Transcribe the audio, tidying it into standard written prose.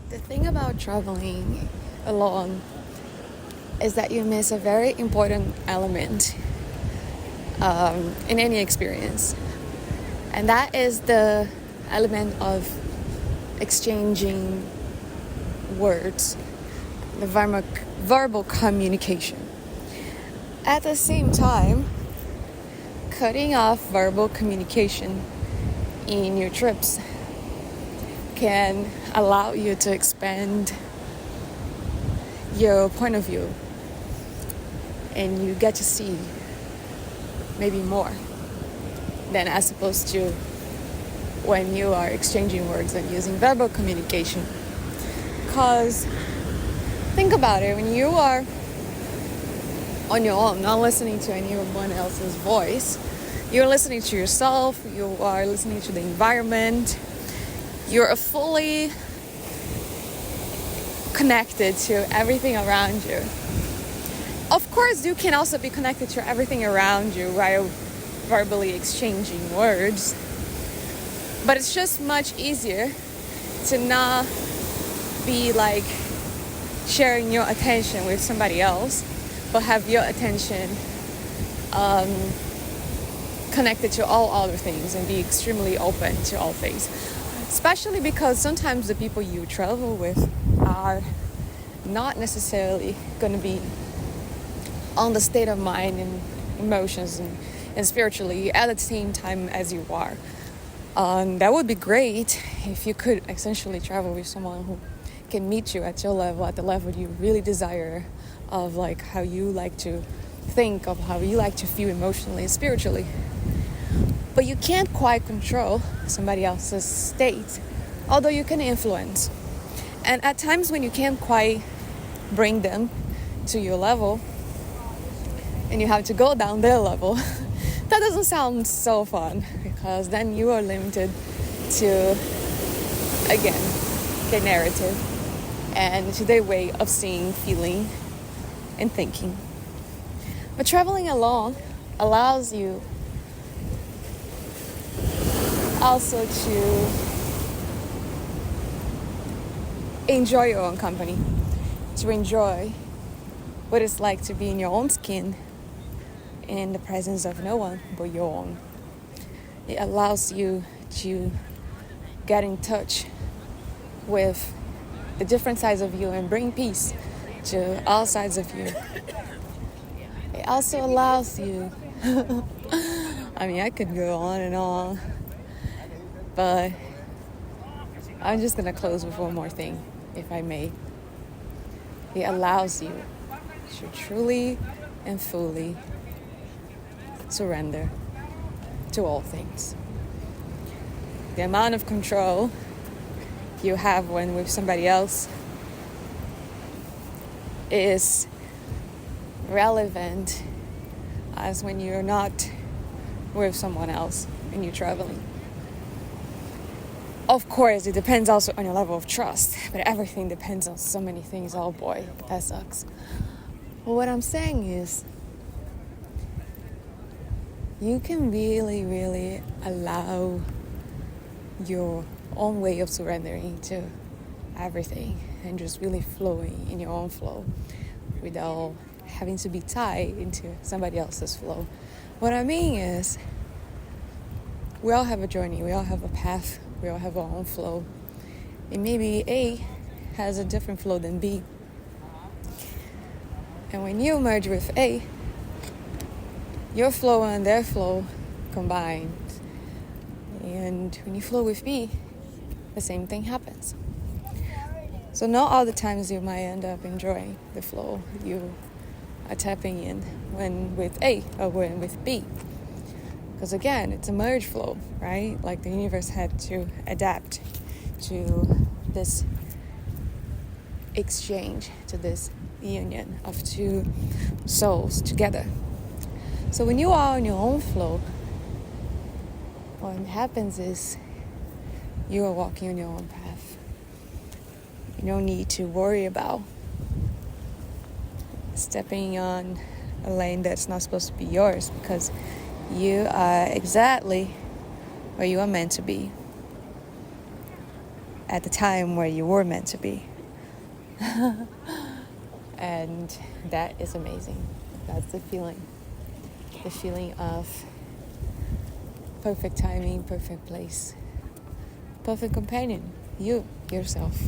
The thing about traveling alone is that you miss a very important element in any experience, and that is the element of exchanging words, the verbal communication. At the same time, cutting off verbal communication in your trips can allow you to expand your point of view, and you get to see maybe more than as opposed to when you are exchanging words and using verbal communication. Because think about it, when you are on your own, not listening to anyone else's voice, you're listening to yourself, you are listening to the environment, you're fully connected to everything around you. Of course, you can also be connected to everything around you while verbally exchanging words, but it's just much easier to not be like sharing your attention with somebody else, but have your attention connected to all other things and be extremely open to all things. Especially because sometimes the people you travel with are not necessarily going to be on the state of mind and emotions and spiritually at the same time as you are. That would be great if you could essentially travel with someone who can meet you at your level, at the level you really desire, of like how you like to think, of how you like to feel emotionally and spiritually. But you can't quite control somebody else's state, although you can influence. And at times when you can't quite bring them to your level and you have to go down their level, that doesn't sound so fun, because then you are limited to, again, their narrative and to their way of seeing, feeling, and thinking. But traveling alone allows you also to enjoy your own company, to enjoy what it's like to be in your own skin in the presence of no one but your own. It allows you to get in touch with the different sides of you and bring peace to all sides of you. It also allows you I could go on and on, but I'm just going to close with one more thing, if I may. It allows you to truly and fully surrender to all things. The amount of control you have when with somebody else is relevant as when you're not with someone else and you're traveling. Of course, it depends also on your level of trust, but everything depends on so many things. Oh boy, that sucks. But what I'm saying is, you can really, really allow your own way of surrendering to everything and just really flowing in your own flow without having to be tied into somebody else's flow. What I mean is, we all have a journey, we all have a path, we all have our own flow. And maybe A has a different flow than B. And when you merge with A, your flow and their flow combined. And when you flow with B, the same thing happens. So not all the times you might end up enjoying the flow you are tapping in when with A or when with B. Because again, it's a merge flow, right? Like the universe had to adapt to this exchange, to this union of two souls together. So when you are on your own flow, what happens is you are walking on your own path. You don't need to worry about stepping on a lane that's not supposed to be yours, because you are exactly where you are meant to be. at the time where you were meant to be. And that is amazing. That's the feeling. The feeling of perfect timing, perfect place, perfect companion, you, yourself.